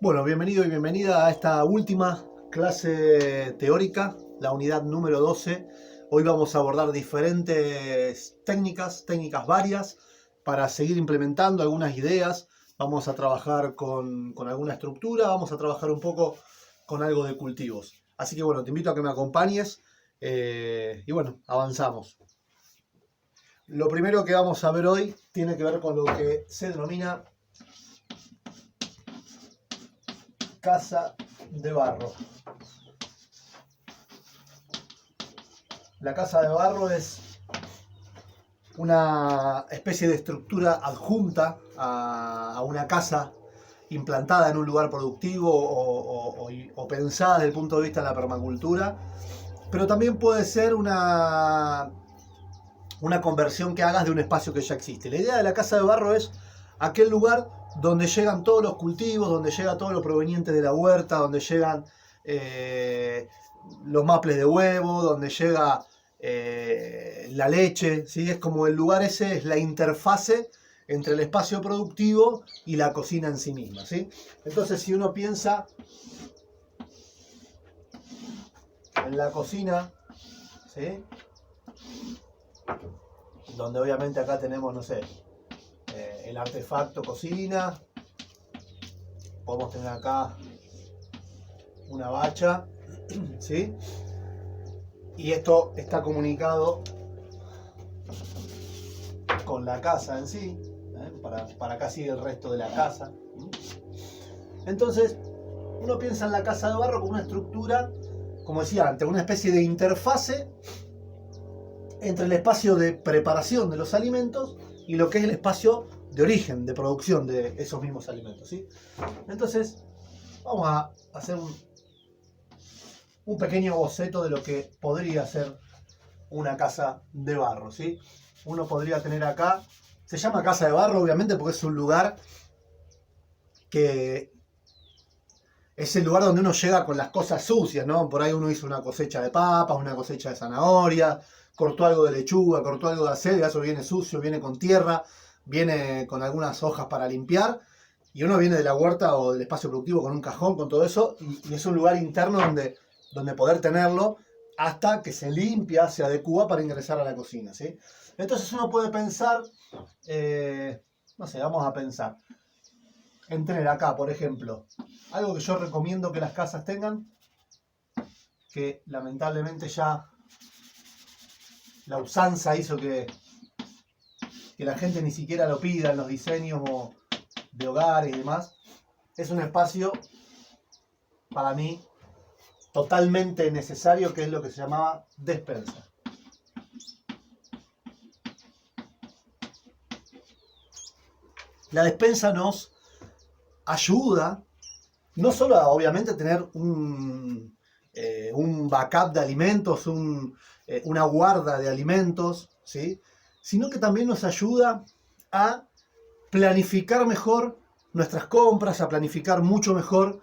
Bueno, bienvenido y bienvenida a esta última clase teórica, la unidad número 12. Hoy vamos a abordar diferentes técnicas varias para seguir implementando algunas ideas. Vamos a trabajar con alguna estructura, vamos a trabajar un poco con algo de cultivos. Así que bueno, te invito a que me acompañes y bueno, avanzamos. Lo primero que vamos a ver hoy tiene que ver con lo que se denomina casa de barro. La casa de barro es una especie de estructura adjunta a una casa implantada en un lugar productivo o pensada desde el punto de vista de la permacultura, pero también puede ser una conversión que hagas de un espacio que ya existe. La idea de la casa de barro es aquel lugar donde llegan todos los cultivos, donde llega todo lo proveniente de la huerta, donde llegan los maples de huevo, donde llega la leche, ¿sí? Es como el lugar ese, es la interfase entre el espacio productivo y la cocina en sí misma, ¿sí? Entonces, si uno piensa en la cocina, ¿sí? Donde obviamente acá tenemos, no sé, el artefacto cocina, podemos tener acá una bacha, ¿sí? Y esto está comunicado con la casa en sí, para acá sigue el resto de la casa. Entonces, uno piensa en la casa de barro como una estructura, como decía antes, una especie de interfase entre el espacio de preparación de los alimentos y lo que es el espacio de origen, de producción de esos mismos alimentos, ¿sí? Entonces, vamos a hacer un pequeño boceto de lo que podría ser una casa de barro, ¿sí? Uno podría tener acá, se llama casa de barro obviamente porque es un lugar que es el lugar donde uno llega con las cosas sucias, ¿no? Por ahí uno hizo una cosecha de papas, una cosecha de zanahoria, cortó algo de lechuga, cortó algo de acelga, eso viene sucio, viene con tierra, viene con algunas hojas para limpiar, y uno viene de la huerta o del espacio productivo con un cajón, con todo eso, y es un lugar interno donde poder tenerlo hasta que se limpia, se adecúa para ingresar a la cocina, ¿sí? Entonces uno puede pensar, no sé, vamos a pensar en tener acá, por ejemplo, algo que yo recomiendo que las casas tengan, que lamentablemente ya la usanza hizo que la gente ni siquiera lo pida en los diseños de hogares y demás, es un espacio para mí totalmente necesario, que es lo que se llamaba despensa. La despensa nos ayuda no solo a obviamente tener un backup de alimentos, una guarda de alimentos, ¿sí? Sino que también nos ayuda a planificar mejor nuestras compras, a planificar mucho mejor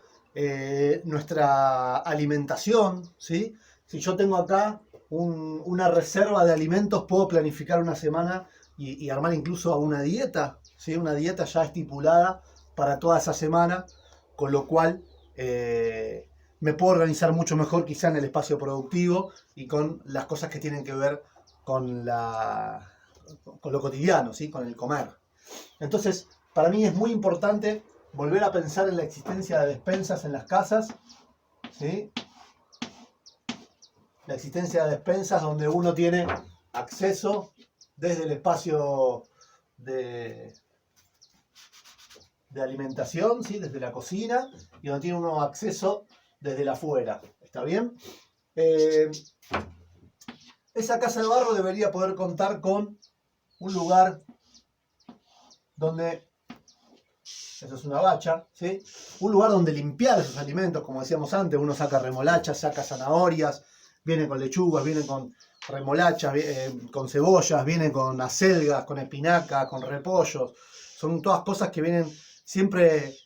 nuestra alimentación, ¿sí? Si yo tengo acá una reserva de alimentos, puedo planificar una semana y armar incluso una dieta, ¿sí? Una dieta ya estipulada para toda esa semana, con lo cual me puedo organizar mucho mejor quizá en el espacio productivo y con las cosas que tienen que ver con lo cotidiano, ¿sí? Con el comer. Entonces, para mí es muy importante volver a pensar en la existencia de despensas en las casas, ¿sí? La existencia de despensas donde uno tiene acceso desde el espacio de alimentación, ¿sí? Desde la cocina, y donde tiene uno acceso desde la afuera. ¿Está bien? Esa casa de barro debería poder contar con un lugar donde, eso es una bacha, ¿sí? Un lugar donde limpiar esos alimentos, como decíamos antes, uno saca remolachas, saca zanahorias, viene con lechugas, viene con remolachas, con cebollas, viene con acelgas, con espinaca, con repollos. Son todas cosas que vienen siempre,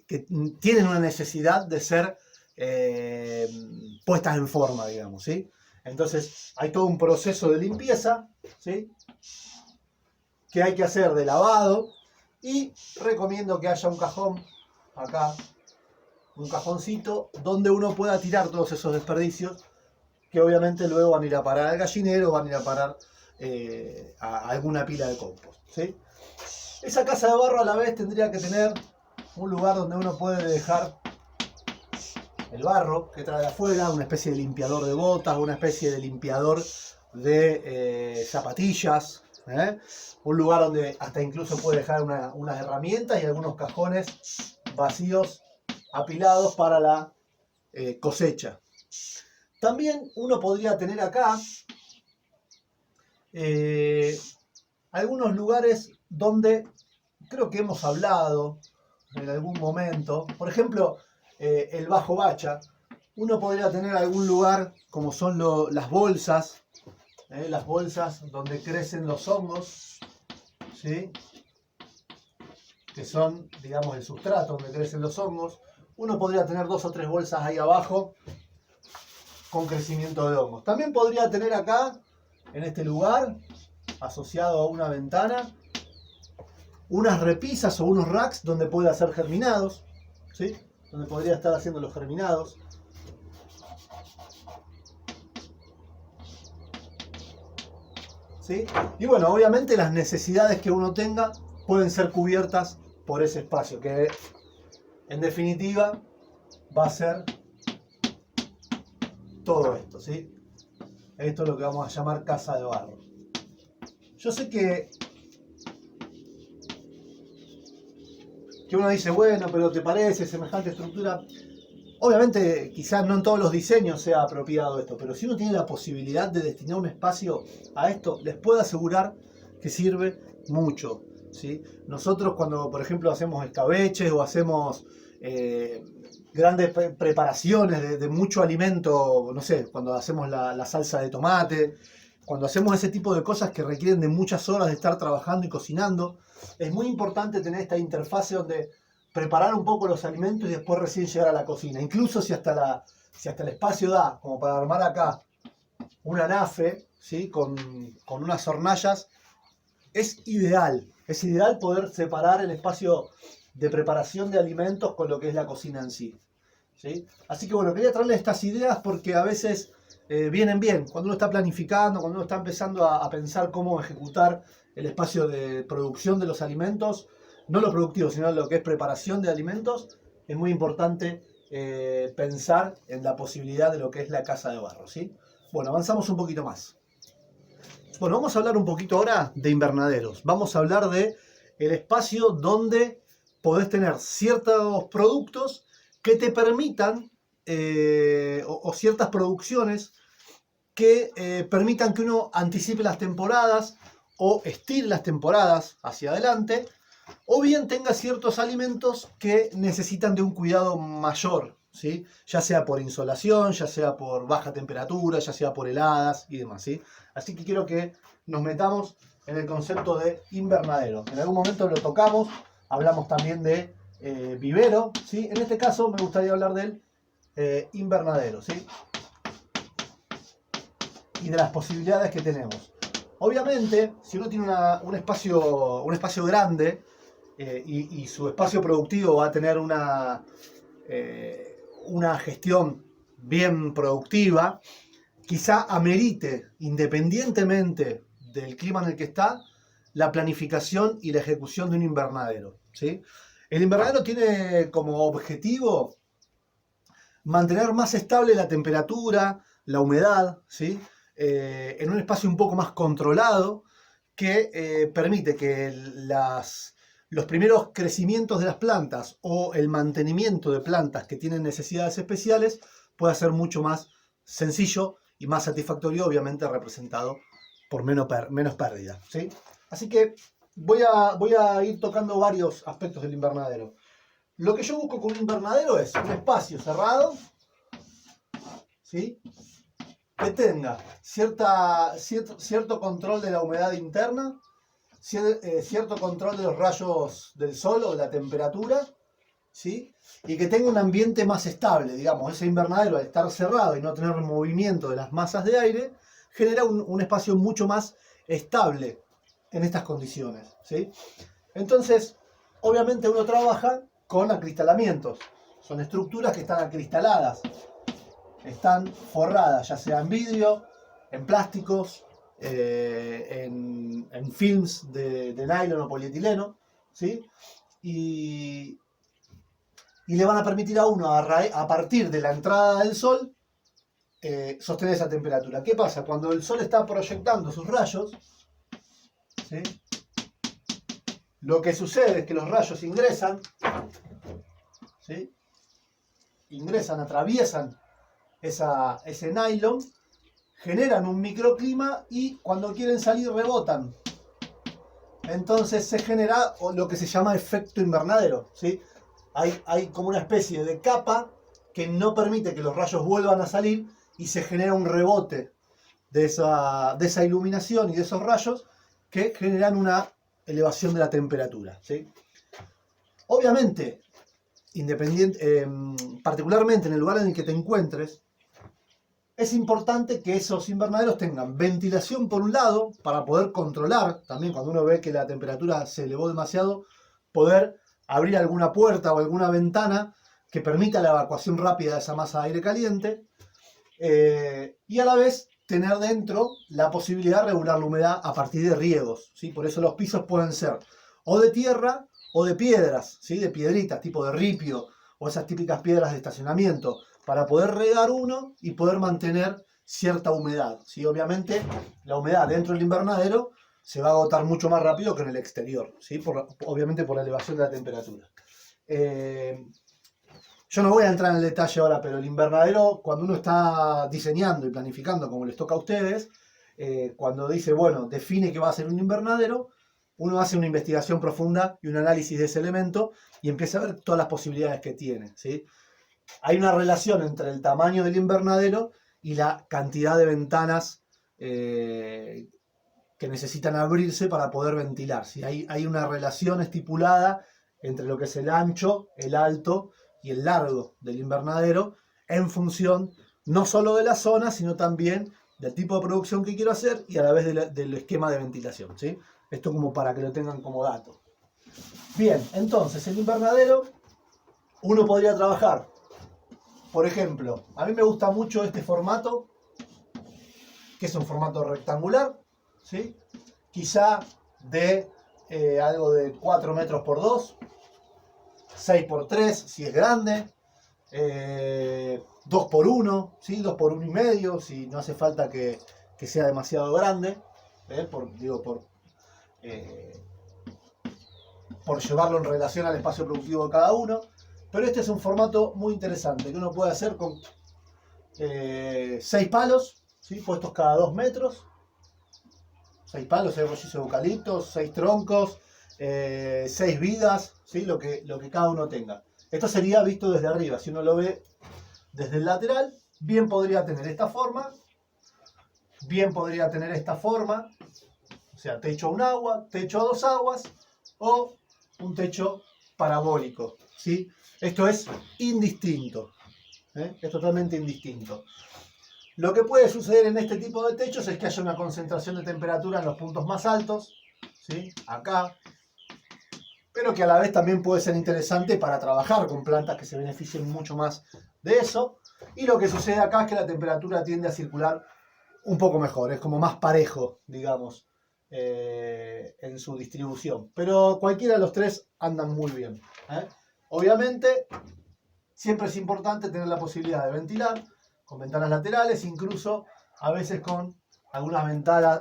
que tienen una necesidad de ser puestas en forma, digamos, ¿sí? Entonces hay todo un proceso de limpieza, ¿sí? que hay que hacer de lavado. Y recomiendo que haya un cajón acá, un cajoncito donde uno pueda tirar todos esos desperdicios que obviamente luego van a ir a parar al gallinero, van a ir a parar a alguna pila de compost, ¿sí? Esa casa de barro a la vez tendría que tener un lugar donde uno puede dejar el barro que trae de afuera, una especie de limpiador de botas, una especie de limpiador de zapatillas, ¿eh? Un lugar donde hasta incluso puede dejar unas herramientas y algunos cajones vacíos apilados para la cosecha. También uno podría tener acá algunos lugares donde creo que hemos hablado en algún momento, por ejemplo, el bajo bacha. Uno podría tener algún lugar como son las bolsas donde crecen los hongos, ¿sí? Que son, digamos, el sustrato donde crecen los hongos. Uno podría tener 2 o 3 bolsas ahí abajo con crecimiento de hongos. También podría tener acá, en este lugar, asociado a una ventana, unas repisas o unos racks donde puede hacer germinados, ¿sí? Donde podría estar haciendo los germinados. ¿Sí? Y bueno, obviamente las necesidades que uno tenga pueden ser cubiertas por ese espacio, que en definitiva va a ser todo esto, ¿sí? Esto es lo que vamos a llamar casa de barro. Yo sé que uno dice, bueno, pero ¿te parece semejante estructura? Obviamente, quizás no en todos los diseños sea apropiado esto, pero si uno tiene la posibilidad de destinar un espacio a esto, les puedo asegurar que sirve mucho, ¿sí? Nosotros cuando, por ejemplo, hacemos escabeches o hacemos grandes preparaciones de mucho alimento, no sé, cuando hacemos la salsa de tomate, cuando hacemos ese tipo de cosas que requieren de muchas horas de estar trabajando y cocinando, es muy importante tener esta interfase donde preparar un poco los alimentos y después recién llegar a la cocina. Incluso si hasta el espacio da, como para armar acá una anafe, ¿sí? con unas hornallas, es ideal poder separar el espacio de preparación de alimentos con lo que es la cocina en sí, ¿sí? Así que bueno, quería traerles estas ideas porque a veces vienen bien. Cuando uno está planificando, cuando uno está empezando a pensar cómo ejecutar el espacio de producción de los alimentos, no lo productivo, sino lo que es preparación de alimentos, es muy importante pensar en la posibilidad de lo que es la casa de barro, ¿sí? Bueno, avanzamos un poquito más. Bueno, vamos a hablar un poquito ahora de invernaderos. Vamos a hablar de el espacio donde podés tener ciertos productos que te permitan, o ciertas producciones que permitan que uno anticipe las temporadas o estire las temporadas hacia adelante, o bien tenga ciertos alimentos que necesitan de un cuidado mayor, ¿sí? Ya sea por insolación, ya sea por baja temperatura, ya sea por heladas y demás, ¿sí? Así que quiero que nos metamos en el concepto de invernadero. En algún momento lo tocamos, hablamos también de vivero, ¿sí? En este caso me gustaría hablar del invernadero, ¿sí? Y de las posibilidades que tenemos. Obviamente, si uno tiene un espacio grande, y su espacio productivo va a tener una gestión bien productiva, quizá amerite, independientemente del clima en el que está, la planificación y la ejecución de un invernadero, ¿sí? El invernadero tiene como objetivo mantener más estable la temperatura, la humedad, ¿sí? En un espacio un poco más controlado que permite que los primeros crecimientos de las plantas o el mantenimiento de plantas que tienen necesidades especiales pueda ser mucho más sencillo y más satisfactorio, obviamente representado por menos pérdida, ¿sí? Así que voy a ir tocando varios aspectos del invernadero. Lo que yo busco con un invernadero es un espacio cerrado, ¿sí? Que tenga cierto control de la humedad interna, cierto control de los rayos del sol o de la temperatura, ¿sí? Y que tenga un ambiente más estable, digamos. Ese invernadero, al estar cerrado y no tener movimiento de las masas de aire, genera un espacio mucho más estable en estas condiciones, ¿sí? Entonces, obviamente uno trabaja con acristalamientos. Son estructuras que están acristaladas, están forradas, ya sea en vidrio, en plásticos, en films de nylon o polietileno, ¿sí? Y le van a permitir a uno, a partir de la entrada del sol, sostener esa temperatura. ¿Qué pasa? Cuando el sol está proyectando sus rayos, ¿sí? Lo que sucede es que los rayos ingresan, ¿sí? Ingresan, atraviesan ese nylon, generan un microclima y cuando quieren salir rebotan. Entonces se genera lo que se llama efecto invernadero, ¿sí? Hay como una especie de capa que no permite que los rayos vuelvan a salir y se genera un rebote de esa iluminación y de esos rayos que generan una elevación de la temperatura, ¿sí? Obviamente, particularmente en el lugar en el que te encuentres, es importante que esos invernaderos tengan ventilación por un lado, para poder controlar, también cuando uno ve que la temperatura se elevó demasiado, poder abrir alguna puerta o alguna ventana que permita la evacuación rápida de esa masa de aire caliente, y a la vez tener dentro la posibilidad de regular la humedad a partir de riegos, ¿sí? Por eso los pisos pueden ser o de tierra o de piedras, ¿sí? De piedritas, tipo de ripio, o esas típicas piedras de estacionamiento, para poder regar uno y poder mantener cierta humedad, ¿sí? Obviamente la humedad dentro del invernadero se va a agotar mucho más rápido que en el exterior, ¿sí? Obviamente por la elevación de la temperatura. Yo no voy a entrar en el detalle ahora, pero el invernadero, cuando uno está diseñando y planificando como les toca a ustedes, cuando dice, bueno, define que va a ser un invernadero, uno hace una investigación profunda y un análisis de ese elemento y empieza a ver todas las posibilidades que tiene, ¿sí? Hay una relación entre el tamaño del invernadero y la cantidad de ventanas que necesitan abrirse para poder ventilar, ¿sí? Hay una relación estipulada entre lo que es el ancho, el alto y el largo del invernadero en función no solo de la zona, sino también del tipo de producción que quiero hacer y a la vez del esquema de ventilación, ¿sí? Esto como para que lo tengan como dato. Bien, entonces el invernadero uno podría trabajar, por ejemplo, a mí me gusta mucho este formato, que es un formato rectangular, ¿sí? Quizá de algo de 4 metros por 2, 6 por 3 si es grande, 2 por 1, ¿sí? 2 por 1 y medio si no hace falta que sea demasiado grande, por llevarlo en relación al espacio productivo de cada uno. Pero este es un formato muy interesante que uno puede hacer con 6 palos, ¿sí? Puestos cada 2 metros. 6 palos, 6 rollizos de eucaliptos, 6 troncos, 6 vigas, ¿sí? Lo que cada uno tenga. Esto sería visto desde arriba. Si uno lo ve desde el lateral, bien podría tener esta forma, bien podría tener esta forma, o sea, techo a un agua, techo a 2 aguas, o un techo parabólico, ¿sí? Esto es indistinto, es totalmente indistinto. Lo que puede suceder en este tipo de techos es que haya una concentración de temperatura en los puntos más altos, ¿sí? Acá, pero que a la vez también puede ser interesante para trabajar con plantas que se beneficien mucho más de eso. Y lo que sucede acá es que la temperatura tiende a circular un poco mejor, es como más parejo, digamos, en su distribución. Pero cualquiera de los tres andan muy bien, ¿eh? Obviamente, siempre es importante tener la posibilidad de ventilar con ventanas laterales, incluso a veces con algunas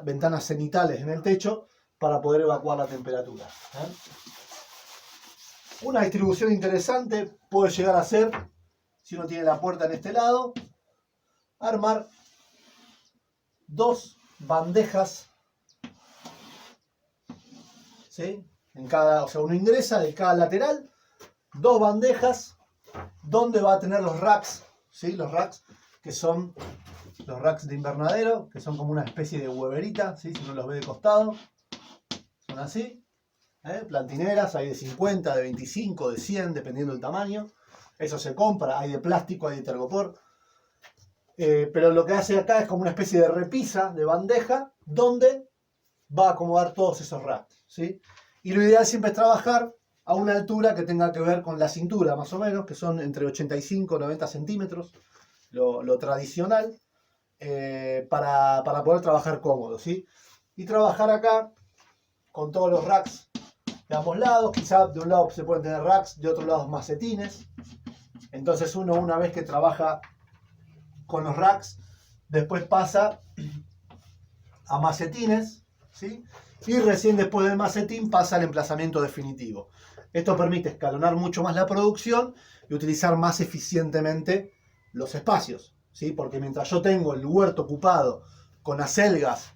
ventanas cenitales en el techo para poder evacuar la temperatura, ¿eh? Una distribución interesante puede llegar a ser, si uno tiene la puerta en este lado, armar 2 bandejas, ¿sí? O sea, uno ingresa de cada lateral 2 bandejas donde va a tener los racks, ¿sí? Los racks que son los racks de invernadero, que son como una especie de hueverita, ¿sí? Si uno los ve de costado, son así, plantineras, hay de 50, de 25, de 100, dependiendo del tamaño. Eso se compra, hay de plástico, hay de tergopor. Pero lo que hace acá es como una especie de repisa, de bandeja, donde va a acomodar todos esos racks, ¿sí? Y lo ideal siempre es trabajar a una altura que tenga que ver con la cintura, más o menos, que son entre 85 y 90 centímetros, lo tradicional, para poder trabajar cómodo, ¿sí? Y trabajar acá con todos los racks de ambos lados. Quizá de un lado se pueden tener racks, de otro lado macetines. Entonces uno, una vez que trabaja con los racks, después pasa a macetines, ¿sí? Y recién después del macetín pasa al emplazamiento definitivo. Esto permite escalonar mucho más la producción y utilizar más eficientemente los espacios, ¿sí? Porque mientras yo tengo el huerto ocupado con acelgas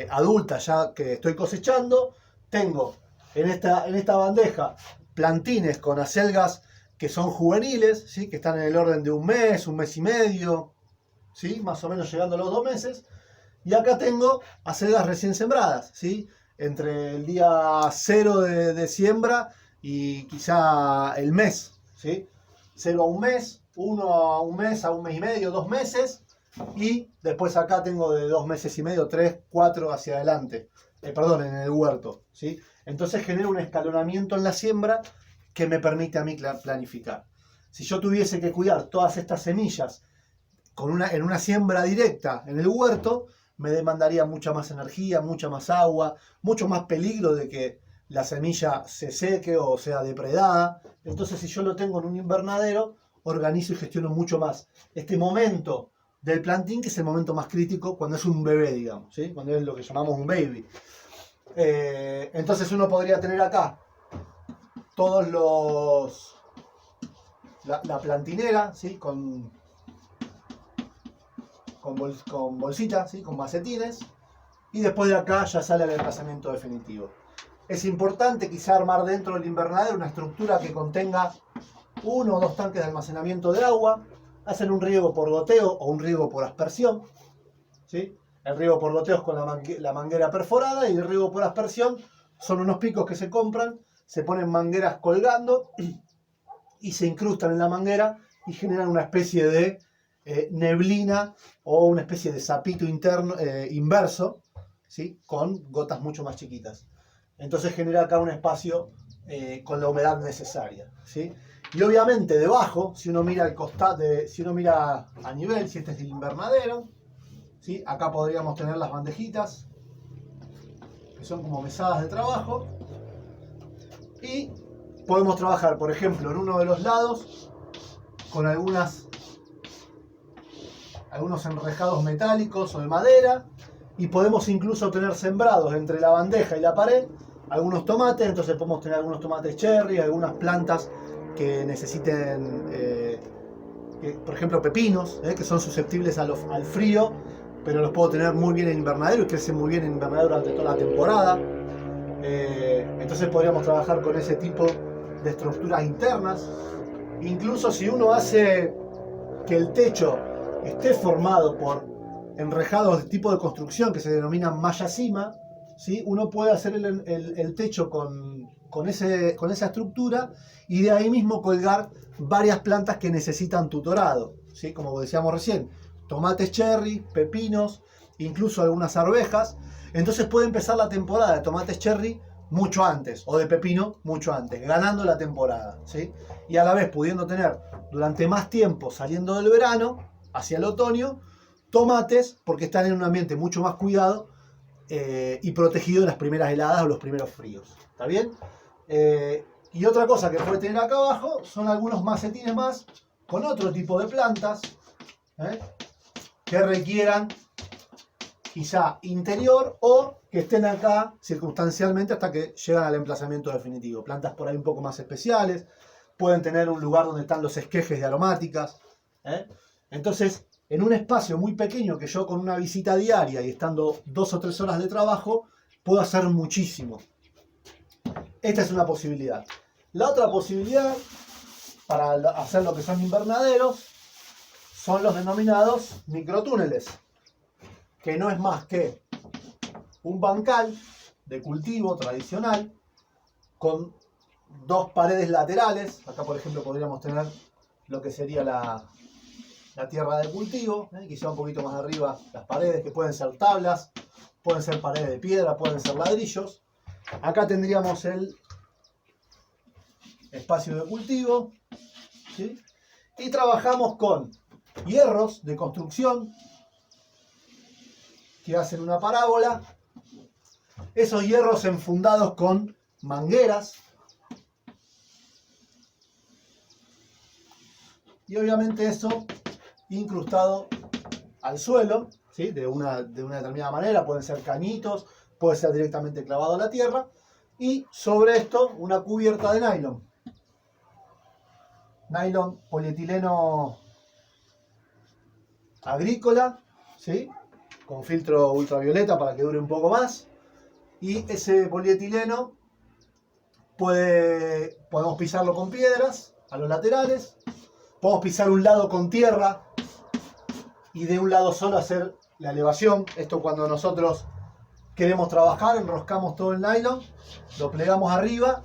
adultas ya que estoy cosechando, tengo en esta bandeja plantines con acelgas que son juveniles, ¿sí? Que están en el orden de un mes y medio, ¿sí? Más o menos llegando a los 2 meses. Y acá tengo acelgas recién sembradas, ¿sí? Entre el día 0 de siembra y quizá el mes, ¿sí? 0 a un mes, 1 a un mes, a un mes y medio, 2 meses. Y después acá tengo de 2 meses y medio, 3, 4 hacia adelante. Perdón, en el huerto, ¿sí? Entonces genera un escalonamiento en la siembra que me permite a mí planificar. Si yo tuviese que cuidar todas estas semillas en una siembra directa en el huerto, me demandaría mucha más energía, mucha más agua, mucho más peligro de que la semilla se seque o sea depredada. Entonces, si yo lo tengo en un invernadero, organizo y gestiono mucho más este momento del plantín, que es el momento más crítico cuando es un bebé, digamos, ¿sí? Cuando es lo que llamamos un baby. Entonces uno podría tener acá todos la plantinera, ¿sí? Con bolsitas, ¿sí? Con macetines, y después de acá ya sale el emplazamiento definitivo. Es importante quizá armar dentro del invernadero una estructura que contenga 1 o 2 tanques de almacenamiento de agua, hacer un riego por goteo o un riego por aspersión, ¿sí? El riego por goteo es con la manguera perforada, y el riego por aspersión son unos picos que se compran, se ponen mangueras colgando y se incrustan en la manguera y generan una especie de neblina o una especie de sapito interno inverso, ¿sí? Con gotas mucho más chiquitas. Entonces genera acá un espacio con la humedad necesaria, ¿sí? Y obviamente debajo, si uno mira al costado, si uno mira a nivel, si este es el invernadero, ¿sí? Acá podríamos tener las bandejitas, que son como mesadas de trabajo, y podemos trabajar, por ejemplo, en uno de los lados con algunos enrejados metálicos o de madera, y podemos incluso tener sembrados entre la bandeja y la pared algunos tomates. Entonces podemos tener algunos tomates cherry, algunas plantas que necesiten, por ejemplo, pepinos, que son susceptibles al frío, pero los puedo tener muy bien en invernadero y crecen muy bien en invernadero durante toda la temporada. Entonces podríamos trabajar con ese tipo de estructuras internas. Incluso si uno hace que el techo esté formado por enrejados de tipo de construcción que se denominan malla cima, ¿sí? Uno puede hacer el techo con esa estructura, y de ahí mismo colgar varias plantas que necesitan tutorado, ¿sí? Como decíamos recién, tomates cherry, pepinos, incluso algunas arvejas. Entonces puede empezar la temporada de tomates cherry mucho antes, o de pepino mucho antes, ganando la temporada, ¿sí? Y a la vez pudiendo tener durante más tiempo, saliendo del verano hacia el otoño, tomates, porque están en un ambiente mucho más cuidado y protegido de las primeras heladas o los primeros fríos. ¿Está bien? Y otra cosa que puede tener acá abajo son algunos macetines más con otro tipo de plantas que requieran quizá interior, o que estén acá circunstancialmente hasta que llegan al emplazamiento definitivo. Plantas por ahí un poco más especiales, pueden tener un lugar donde están los esquejes de aromáticas. Entonces, en un espacio muy pequeño, que yo con una visita diaria y estando 2 o 3 horas de trabajo, puedo hacer muchísimo. Esta es una posibilidad. La otra posibilidad para hacer lo que son invernaderos son los denominados microtúneles, que no es más que un bancal de cultivo tradicional con 2 paredes laterales. Acá, por ejemplo, podríamos tener lo que sería la tierra de cultivo, quizá un poquito más arriba las paredes, que pueden ser tablas, pueden ser paredes de piedra, pueden ser ladrillos. Acá tendríamos el espacio de cultivo, ¿sí? Y trabajamos con hierros de construcción que hacen una parábola. Esos hierros enfundados con mangueras. Y obviamente eso incrustado al suelo, ¿sí? de una determinada manera. Pueden ser cañitos, puede ser directamente clavado a la tierra. Y sobre esto una cubierta de nylon. Nylon polietileno agrícola, ¿sí? Con filtro ultravioleta para que dure un poco más. Y ese polietileno podemos pisarlo con piedras a los laterales. Podemos pisar un lado con tierra y de un lado solo hacer la elevación. Esto cuando nosotros queremos trabajar, enroscamos todo el nylon, lo plegamos arriba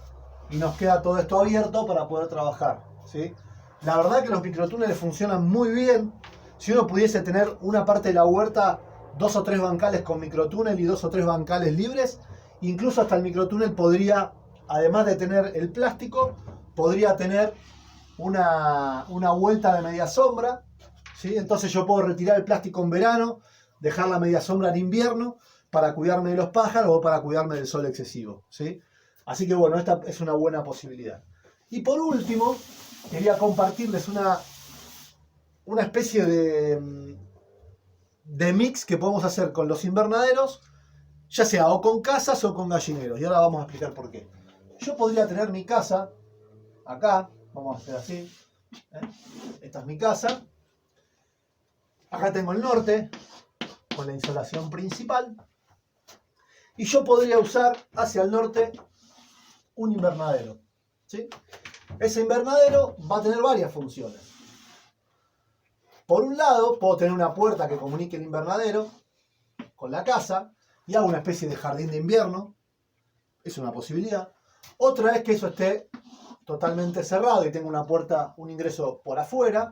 y nos queda todo esto abierto para poder trabajar, ¿sí? La verdad que los microtúneles funcionan muy bien. Si uno pudiese tener una parte de la huerta, 2 o 3 bancales con microtúnel y 2 o 3 bancales libres, incluso hasta el microtúnel podría, además de tener el plástico, podría tener una vuelta de media sombra, ¿sí? Entonces yo puedo retirar el plástico en verano, dejar la media sombra en invierno para cuidarme de los pájaros o para cuidarme del sol excesivo, ¿sí? Así que bueno, esta es una buena posibilidad. Y por último, quería compartirles una especie de mix que podemos hacer con los invernaderos, ya sea o con casas o con gallineros. Y ahora vamos a explicar por qué. Yo podría tener mi casa acá, vamos a hacer así, esta es mi casa. Acá tengo el norte, con la insolación principal. Y yo podría usar hacia el norte un invernadero, ¿sí? Ese invernadero va a tener varias funciones. Por un lado, puedo tener una puerta que comunique el invernadero con la casa y hago una especie de jardín de invierno. Es una posibilidad. Otra es que eso esté totalmente cerrado y tengo una puerta, un ingreso por afuera,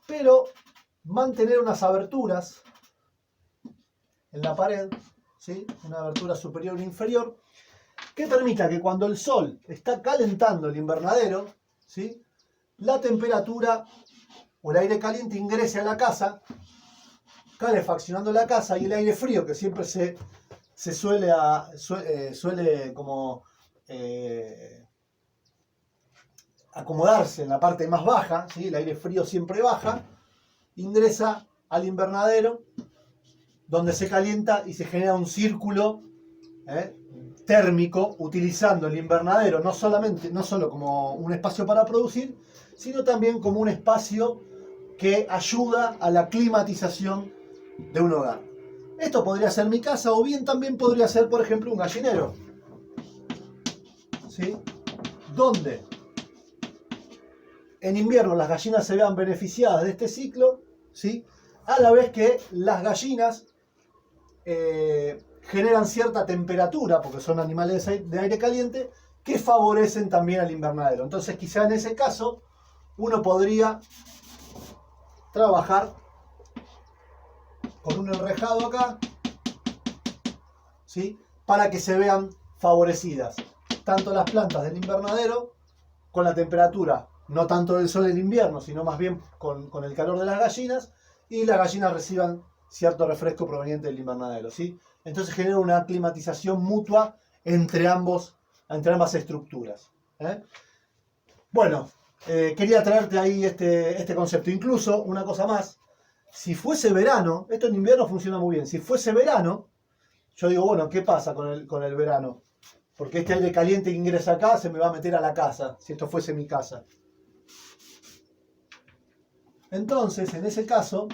pero mantener unas aberturas en la pared, ¿sí? Una abertura superior e inferior, que permita que cuando el sol está calentando el invernadero, ¿sí? La temperatura o el aire caliente ingrese a la casa, calefaccionando la casa, y el aire frío, que siempre se suele como acomodarse en la parte más baja, ¿sí? El aire frío siempre baja, ingresa al invernadero, donde se calienta y se genera un círculo térmico, utilizando el invernadero no solo como un espacio para producir, sino también como un espacio que ayuda a la climatización de un hogar. Esto podría ser mi casa, o bien también podría ser, por ejemplo, un gallinero, ¿sí? Donde en invierno las gallinas se vean beneficiadas de este ciclo, ¿sí? A la vez que las gallinas generan cierta temperatura, porque son animales de aire caliente, que favorecen también al invernadero. Entonces quizá en ese caso uno podría trabajar con un enrejado acá, ¿sí? Para que se vean favorecidas tanto las plantas del invernadero con la temperatura, no tanto del sol en invierno, sino más bien con el calor de las gallinas, y las gallinas reciban cierto refresco proveniente del invernadero, ¿sí? Entonces genera una climatización mutua entre ambas estructuras, ¿eh? Bueno, quería traerte ahí este concepto. Incluso, una cosa más, si fuese verano, esto en invierno funciona muy bien, si fuese verano, yo digo, bueno, ¿qué pasa con el verano? Porque este aire caliente que ingresa acá se me va a meter a la casa, si esto fuese mi casa. Entonces, en ese caso,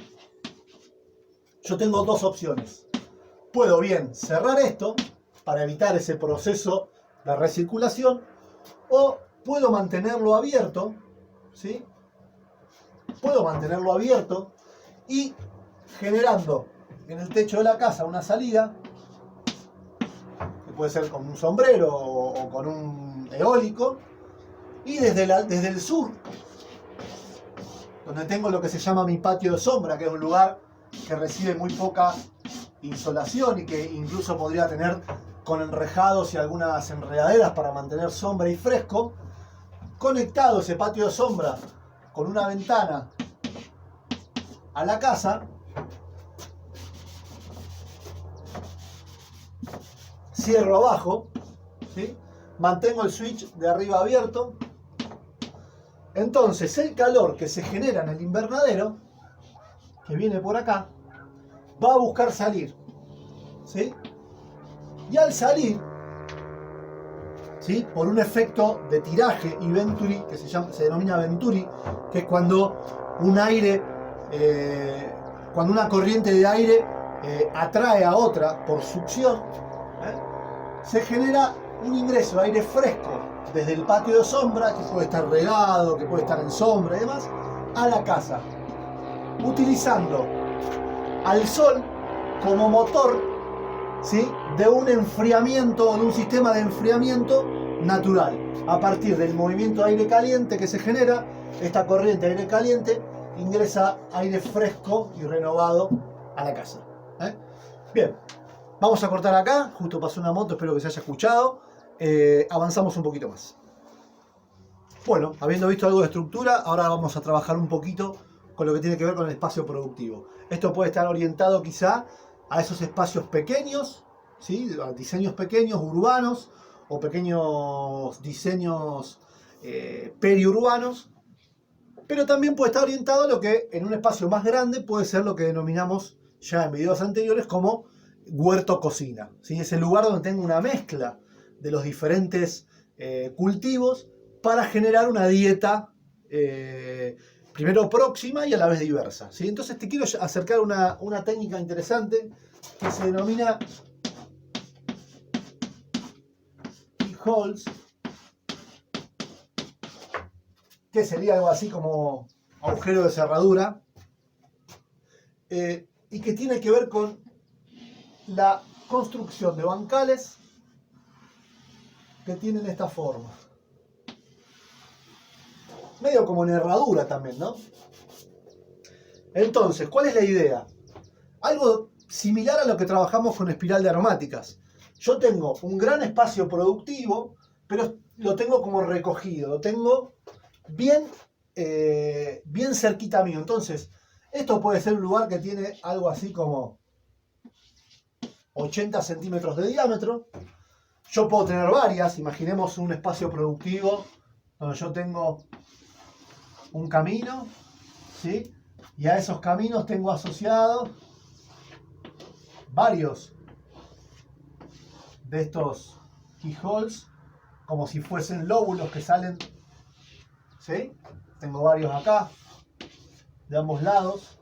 yo tengo dos opciones. Puedo bien cerrar esto para evitar ese proceso de recirculación, o puedo mantenerlo abierto, ¿sí? Puedo mantenerlo abierto y generando en el techo de la casa una salida, que puede ser con un sombrero o con un eólico, y desde el sur, donde tengo lo que se llama mi patio de sombra, que es un lugar que recibe muy poca insolación y que incluso podría tener con enrejados y algunas enredaderas para mantener sombra y fresco. Conectado ese patio de sombra con una ventana a la casa, cierro abajo, ¿sí? Mantengo el switch de arriba abierto. Entonces el calor que se genera en el invernadero, que viene por acá, va a buscar salir, ¿sí? Y al salir, ¿sí? Por un efecto de tiraje y Venturi, que se denomina Venturi, que es cuando un aire, cuando una corriente de aire atrae a otra por succión, se genera un ingreso de aire fresco desde el patio de sombra, que puede estar regado, que puede estar en sombra y demás, a la casa, utilizando al sol como motor, ¿sí? De un enfriamiento o de un sistema de enfriamiento natural. A partir del movimiento de aire caliente que se genera, esta corriente de aire caliente ingresa aire fresco y renovado a la casa. Bien, vamos a cortar acá. Justo pasó una moto, espero que se haya escuchado. Avanzamos un poquito más. Bueno, habiendo visto algo de estructura, ahora vamos a trabajar un poquito con lo que tiene que ver con el espacio productivo. Esto puede estar orientado quizá a esos espacios pequeños, ¿sí? A diseños pequeños, urbanos, o pequeños diseños periurbanos, pero también puede estar orientado a lo que en un espacio más grande puede ser lo que denominamos ya en videos anteriores como huerto-cocina, ¿sí? Es el lugar donde tengo una mezcla de los diferentes cultivos para generar una dieta primero próxima y a la vez diversa, ¿sí? Entonces te quiero acercar una técnica interesante que se denomina keyholes, que sería algo así como agujero de cerradura, y que tiene que ver con la construcción de bancales que tienen esta forma. Medio como en herradura también, ¿no? Entonces, ¿cuál es la idea? Algo similar a lo que trabajamos con espiral de aromáticas. Yo tengo un gran espacio productivo, pero lo tengo como recogido, lo tengo bien, bien cerquita mío. Entonces, esto puede ser un lugar que tiene algo así como 80 centímetros de diámetro. Yo puedo tener varias, imaginemos un espacio productivo donde yo tengo un camino, ¿sí? Y a esos caminos tengo asociados varios de estos keyholes, como si fuesen lóbulos que salen, ¿sí? Tengo varios acá, de ambos lados,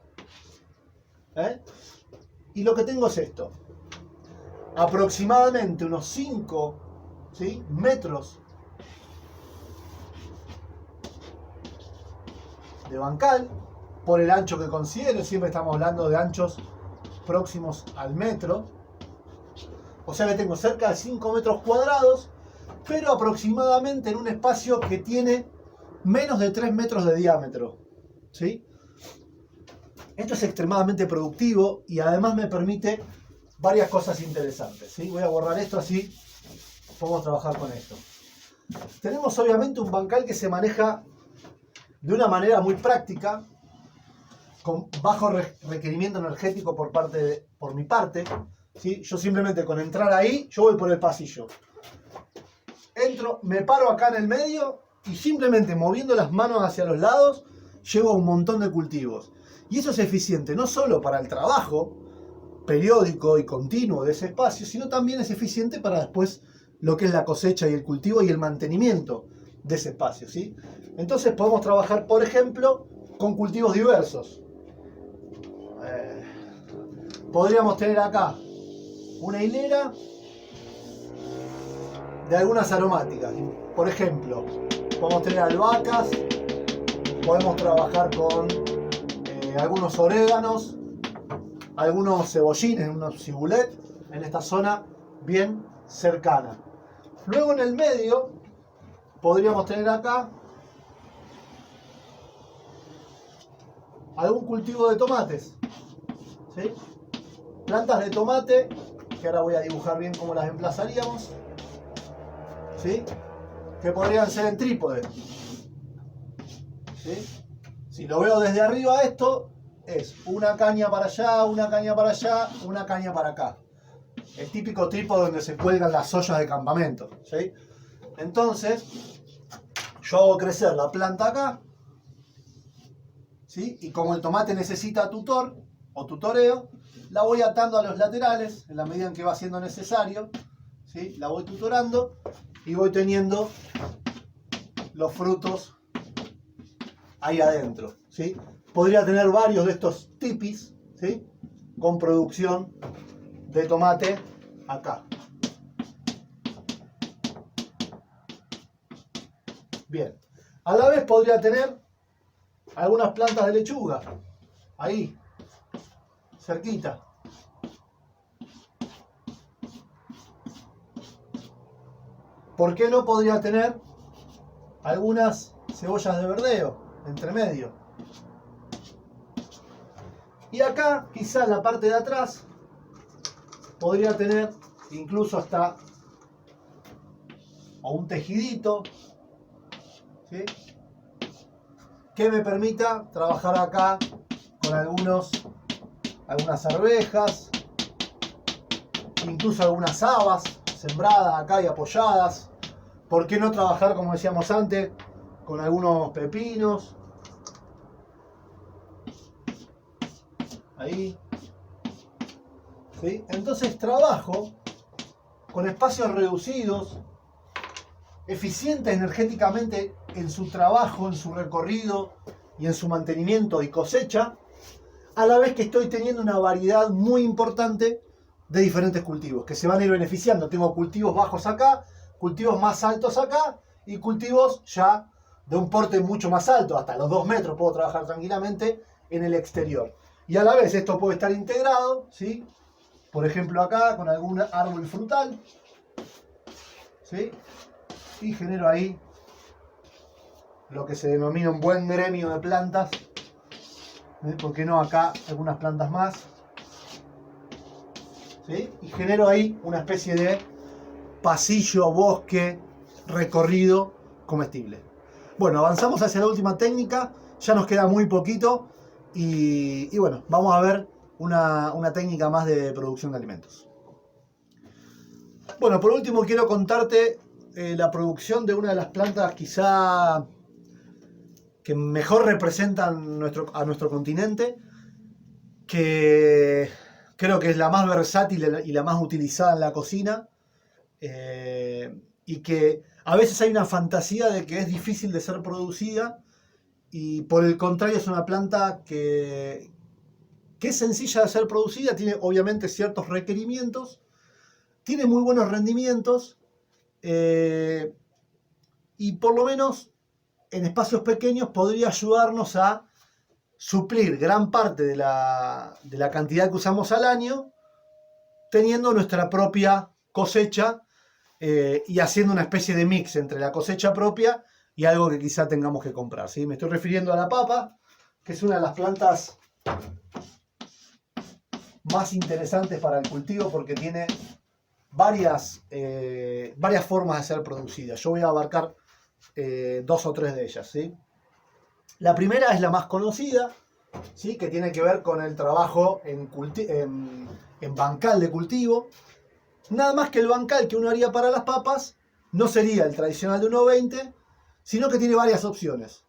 y lo que tengo es esto, aproximadamente unos 5, ¿sí? metros de bancal, por el ancho que considero, siempre estamos hablando de anchos próximos al metro, o sea que tengo cerca de 5 metros cuadrados, pero aproximadamente en un espacio que tiene menos de 3 metros de diámetro, ¿sí? Esto es extremadamente productivo y además me permite varias cosas interesantes, ¿sí? Voy a borrar esto, así podemos trabajar con esto. Tenemos obviamente un bancal que se maneja de una manera muy práctica, con bajo requerimiento energético por mi parte, ¿sí? Yo simplemente con entrar ahí, yo voy por el pasillo. Entro, me paro acá en el medio y simplemente moviendo las manos hacia los lados, llego a un montón de cultivos. Y eso es eficiente no solo para el trabajo periódico y continuo de ese espacio, sino también es eficiente para después lo que es la cosecha y el cultivo y el mantenimiento de ese espacio, ¿sí? Entonces podemos trabajar, por ejemplo, con cultivos diversos. Podríamos tener acá una hilera de algunas aromáticas. Por ejemplo, podemos tener albahacas, podemos trabajar con algunos oréganos, algunos cebollines, unos cibulet, en esta zona bien cercana. Luego en el medio podríamos tener acá algún cultivo de tomates, ¿sí? plantas de tomate, que ahora voy a dibujar bien cómo las emplazaríamos, ¿sí? Que podrían ser en trípode, ¿sí? Si lo veo desde arriba, esto es una caña para allá, una caña para allá, una caña para acá. El típico trípode donde se cuelgan las ollas de campamento, ¿sí? Entonces, yo hago crecer la planta acá, ¿sí? Y como el tomate necesita tutor o tutoreo, la voy atando a los laterales en la medida en que va siendo necesario, ¿sí? La voy tutorando y voy teniendo los frutos ahí adentro, ¿sí? Podría tener varios de estos tipis, ¿sí? Con producción de tomate acá. Bien. A la vez podría tener algunas plantas de lechuga ahí, cerquita. ¿Por qué no podría tener algunas cebollas de verdeo entre medio? Y acá, quizás en la parte de atrás, podría tener incluso hasta o un tejidito, ¿sí? Que me permita trabajar acá con algunas arvejas, incluso algunas habas sembradas acá y apoyadas. ¿Por qué no trabajar, como decíamos antes, con algunos pepinos? Ahí. ¿Sí? Entonces trabajo con espacios reducidos, eficientes energéticamente en su trabajo, en su recorrido y en su mantenimiento y cosecha, a la vez que estoy teniendo una variedad muy importante de diferentes cultivos que se van a ir beneficiando. Tengo cultivos bajos acá, cultivos más altos acá y cultivos ya de un porte mucho más alto, hasta los 2 metros puedo trabajar tranquilamente en el exterior. Y a la vez esto puede estar integrado, ¿sí? Por ejemplo acá con algún árbol frutal, ¿sí? Y genero ahí lo que se denomina un buen gremio de plantas. ¿Por qué no acá algunas plantas más? ¿Sí? Y genero ahí una especie de pasillo, bosque, recorrido comestible. Bueno, avanzamos hacia la última técnica, ya nos queda muy poquito y bueno, vamos a ver una técnica más de producción de alimentos. Bueno, por último quiero contarte la producción de una de las plantas quizá que mejor representan a nuestro continente, que creo que es la más versátil y la más utilizada en la cocina, y que a veces hay una fantasía de que es difícil de ser producida, y por el contrario es una planta que es sencilla de ser producida, tiene obviamente ciertos requerimientos, tiene muy buenos rendimientos, y por lo menos en espacios pequeños podría ayudarnos a suplir gran parte de la cantidad que usamos al año, teniendo nuestra propia cosecha y haciendo una especie de mix entre la cosecha propia y algo que quizá tengamos que comprar, ¿sí? Me estoy refiriendo a la papa, que es una de las plantas más interesantes para el cultivo porque tiene varias formas de ser producida. Yo voy a abarcar 2 o 3 de ellas, ¿sí? La primera es la más conocida, ¿sí? Que tiene que ver con el trabajo en bancal de cultivo. Nada más que el bancal que uno haría para las papas no sería el tradicional de 1,20, sino que tiene varias opciones.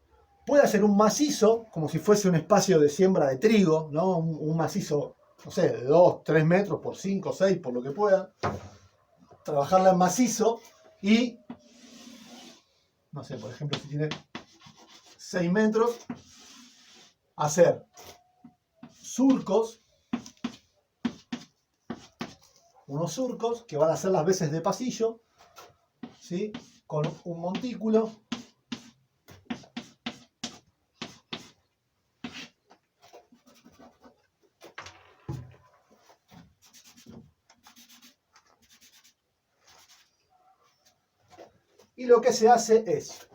Puede hacer un macizo, como si fuese un espacio de siembra de trigo, ¿no? Un macizo, no sé, de 2, 3 metros por 5, 6, por lo que pueda. Trabajarla en macizo y, no sé, por ejemplo, si tiene 6 metros, hacer surcos, unos surcos que van a ser las veces de pasillo, ¿sí? Con un montículo. Y lo que se hace es,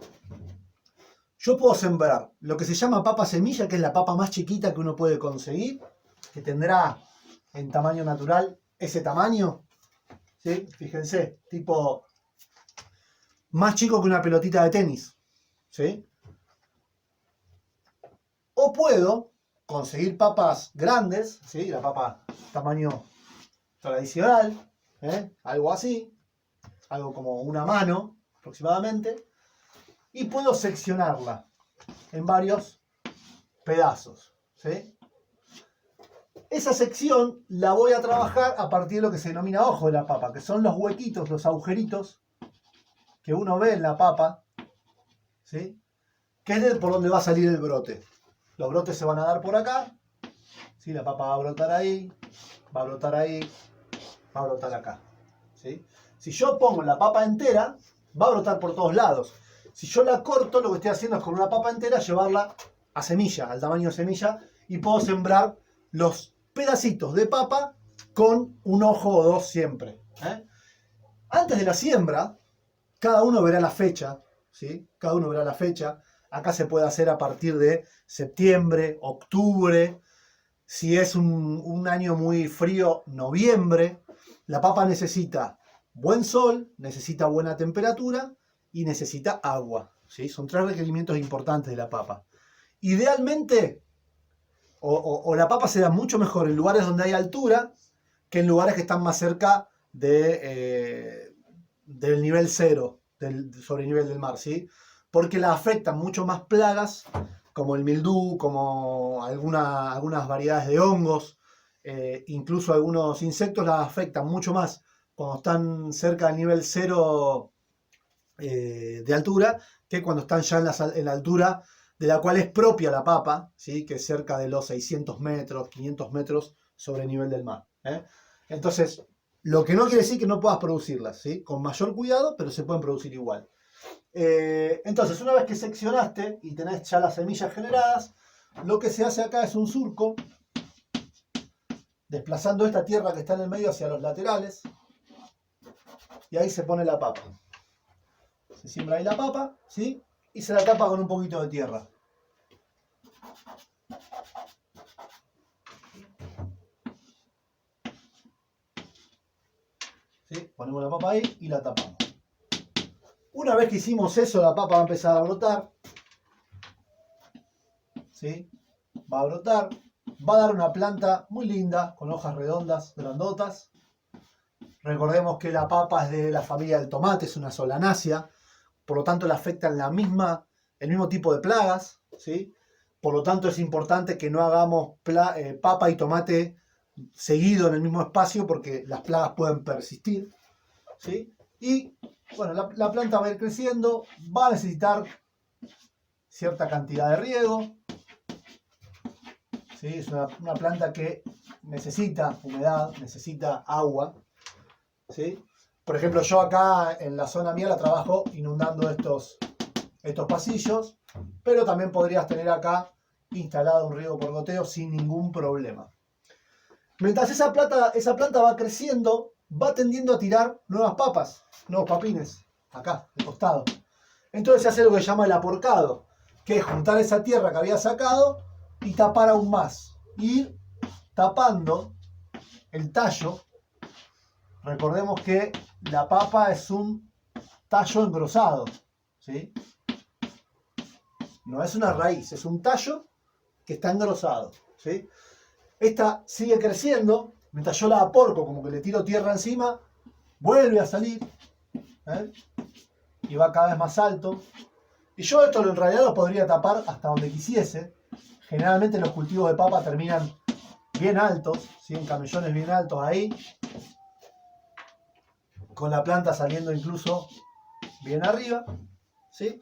yo puedo sembrar lo que se llama papa semilla, que es la papa más chiquita que uno puede conseguir, que tendrá en tamaño natural, ese tamaño, ¿sí? Fíjense, tipo más chico que una pelotita de tenis, ¿sí? O puedo conseguir papas grandes, ¿sí? La papa tamaño tradicional, algo así, algo como una mano aproximadamente, y puedo seccionarla en varios pedazos, ¿sí? Esa sección la voy a trabajar a partir de lo que se denomina ojo de la papa, que son los huequitos, los agujeritos que uno ve en la papa, ¿sí? Que es por donde va a salir el brote. Los brotes se van a dar por acá, ¿sí? La papa va a brotar ahí, va a brotar ahí, va a brotar acá, ¿sí? Si yo pongo la papa entera, va a brotar por todos lados. Si yo la corto, lo que estoy haciendo es con una papa entera llevarla a semilla, al tamaño de semilla, y puedo sembrar los pedacitos de papa con un ojo o dos siempre, ¿eh? Antes de la siembra, cada uno verá la fecha, ¿sí? Cada uno verá la fecha. Acá se puede hacer a partir de septiembre, octubre. Si es un año muy frío, noviembre. La papa necesita buen sol, necesita buena temperatura y necesita agua, ¿sí? Son 3 requerimientos importantes de la papa. Idealmente, o la papa se da mucho mejor en lugares donde hay altura que en lugares que están más cerca del nivel cero, sobre el nivel del mar, ¿sí? Porque la afectan mucho más plagas, como el mildú, como algunas variedades de hongos, incluso algunos insectos las afectan mucho más cuando están cerca del nivel cero de altura que cuando están ya en la altura de la cual es propia la papa, ¿sí? Que es cerca de los 600 metros, 500 metros sobre el nivel del mar, ¿eh? Entonces, lo que no quiere decir que no puedas producirlas, ¿sí? Con mayor cuidado, pero se pueden producir igual. Entonces, una vez que seccionaste y tenés ya las semillas generadas, lo que se hace acá es un surco, desplazando esta tierra que está en el medio hacia los laterales, y ahí se pone la papa. Se siembra ahí la papa, ¿sí? Y se la tapa con un poquito de tierra. ¿Sí? Ponemos la papa ahí y la tapamos. Una vez que hicimos eso, la papa va a empezar a brotar, ¿sí? Va a brotar, va a dar una planta muy linda, con hojas redondas, grandotas. Recordemos que la papa es de la familia del tomate, es una solanácea, por lo tanto le afectan el mismo tipo de plagas, ¿sí? Por lo tanto es importante que no hagamos papa y tomate seguido en el mismo espacio porque las plagas pueden persistir, ¿sí? Y bueno, la planta va a ir creciendo, va a necesitar cierta cantidad de riego, ¿sí? Es una planta que necesita humedad, necesita agua, ¿sí? Por ejemplo, yo acá en la zona mía la trabajo inundando estos pasillos, pero también podrías tener acá instalado un riego por goteo sin ningún problema. Mientras esa planta va creciendo, va tendiendo a tirar nuevas papas, nuevos papines, acá, de costado. Entonces se hace lo que se llama el aporcado, que es juntar esa tierra que había sacado y tapar aún más. Ir tapando el tallo. Recordemos que la papa es un tallo engrosado, ¿sí? No es una raíz, es un tallo que está engrosado, ¿sí? Esta sigue creciendo, mientras yo la aporco, como que le tiro tierra encima, vuelve a salir, ¿eh? Y va cada vez más alto. Y yo esto en realidad lo podría tapar hasta donde quisiese. Generalmente los cultivos de papa terminan bien altos, ¿sí? En camellones bien altos ahí, con la planta saliendo incluso bien arriba, ¿sí?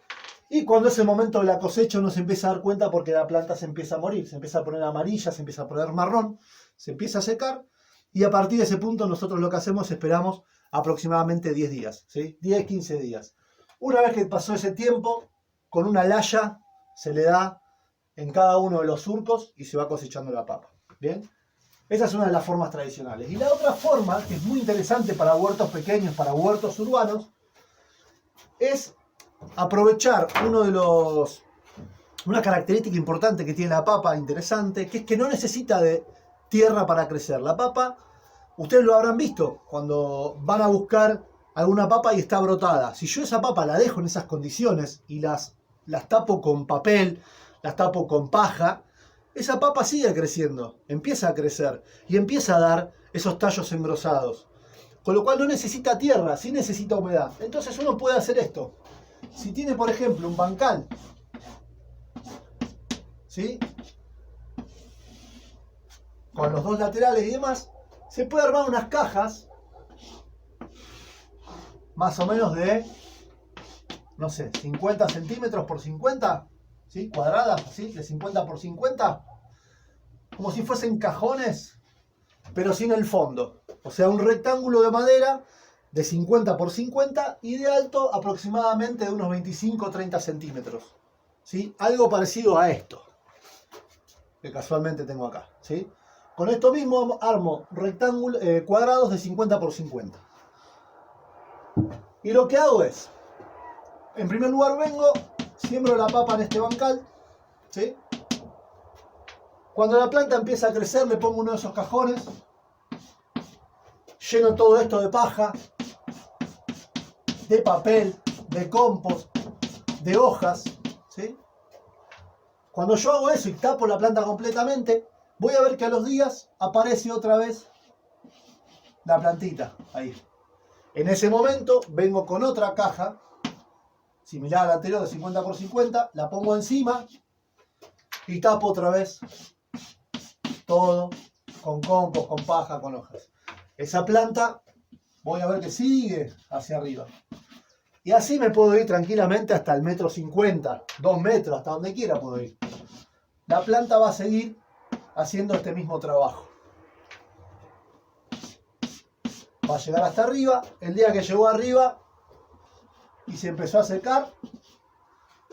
Y cuando es el momento de la cosecha uno se empieza a dar cuenta porque la planta se empieza a morir, se empieza a poner amarilla, se empieza a poner marrón, se empieza a secar y a partir de ese punto nosotros lo que hacemos es esperamos aproximadamente 10 días, ¿sí? 10-15 días. Una vez que pasó ese tiempo, con una laya se le da en cada uno de los surcos y se va cosechando la papa, ¿bien? Esa es una de las formas tradicionales. Y la otra forma, que es muy interesante para huertos pequeños, para huertos urbanos, es aprovechar una característica importante que tiene la papa, interesante, que es que no necesita de tierra para crecer. La papa, ustedes lo habrán visto cuando van a buscar alguna papa y está brotada. Si yo esa papa la dejo en esas condiciones y las tapo con papel, las tapo con paja, esa papa sigue creciendo, empieza a crecer y empieza a dar esos tallos engrosados. Con lo cual no necesita tierra, sí necesita humedad. Entonces uno puede hacer esto. Si tiene, por ejemplo, un bancal, ¿sí?, con los dos laterales y demás, se puede armar unas cajas más o menos de, no sé, 50 centímetros por 50, ¿sí?, cuadradas, así, de 50 por 50, como si fuesen cajones, pero sin el fondo. O sea, un rectángulo de madera de 50 por 50 y de alto aproximadamente de unos 25 o 30 centímetros. ¿Sí? Algo parecido a esto, que casualmente tengo acá. ¿Sí? Con esto mismo armo rectángulos, cuadrados de 50 por 50. Y lo que hago es, en primer lugar vengo, siembro la papa en este bancal. ¿Sí? Cuando la planta empieza a crecer, le pongo uno de esos cajones. Lleno todo esto de paja, de papel, de compost, de hojas. ¿Sí? Cuando yo hago eso y tapo la planta completamente, voy a ver que a los días aparece otra vez la plantita ahí. En ese momento vengo con otra caja, similar a la anterior de 50 por 50, la pongo encima y tapo otra vez todo con compost, con paja, con hojas. Esa planta voy a ver que sigue hacia arriba. Y así me puedo ir tranquilamente hasta el 1,50 m, 2 metros, hasta donde quiera puedo ir. La planta va a seguir haciendo este mismo trabajo. Va a llegar hasta arriba. El día que llegó arriba y se empezó a secar,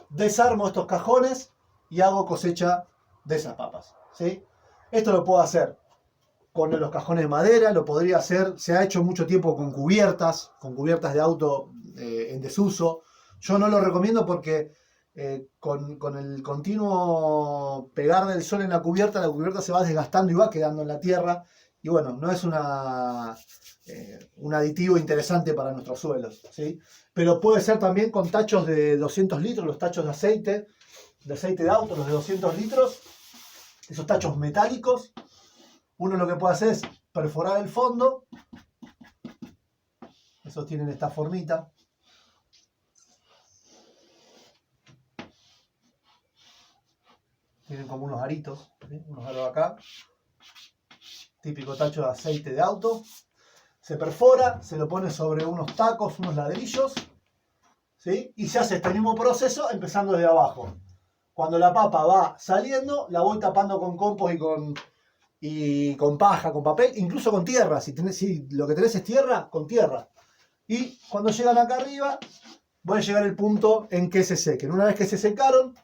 desarmo estos cajones y hago cosecha de esas papas. ¿Sí? Esto lo puedo hacer con los cajones de madera, lo podría hacer, se ha hecho mucho tiempo con cubiertas de auto en desuso. Yo no lo recomiendo porque con el continuo pegar del sol en la cubierta se va desgastando y va quedando en la tierra. Y bueno, no es un aditivo interesante para nuestros suelos, ¿sí? Pero puede ser también con tachos de 200 litros, los tachos de aceite de auto, los de 200 litros, esos tachos metálicos. Uno lo que puede hacer es perforar el fondo. Esos tienen esta formita. Tienen como unos aritos, ¿sí? Unos aros acá. Típico tacho de aceite de auto. Se perfora, se lo pone sobre unos tacos, unos ladrillos, ¿sí? Y se hace este mismo proceso empezando desde abajo. Cuando la papa va saliendo, la voy tapando con compost y con paja, con papel, incluso con tierra. Si lo que tenés es tierra, con tierra. Y cuando llegan acá arriba, voy a llegar al punto en que se sequen. Una vez que se secaron,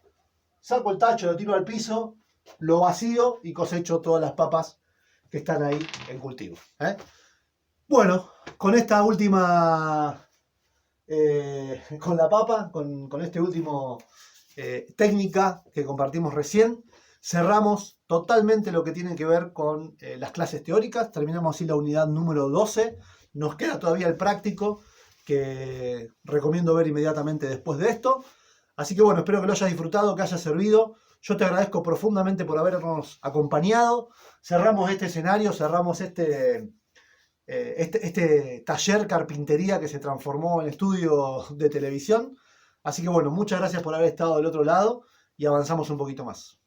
saco el tacho, lo tiro al piso, lo vacío y cosecho todas las papas que están ahí en cultivo. Bueno, con esta última, con la papa, con este último técnica que compartimos recién, cerramos totalmente lo que tiene que ver con las clases teóricas. Terminamos así la unidad número 12. Nos queda todavía el práctico, que recomiendo ver inmediatamente después de esto. Así que bueno, espero que lo hayas disfrutado, que haya servido. Yo te agradezco profundamente por habernos acompañado. Cerramos este escenario, cerramos este taller carpintería que se transformó en estudio de televisión. Así que bueno, muchas gracias por haber estado del otro lado y avanzamos un poquito más.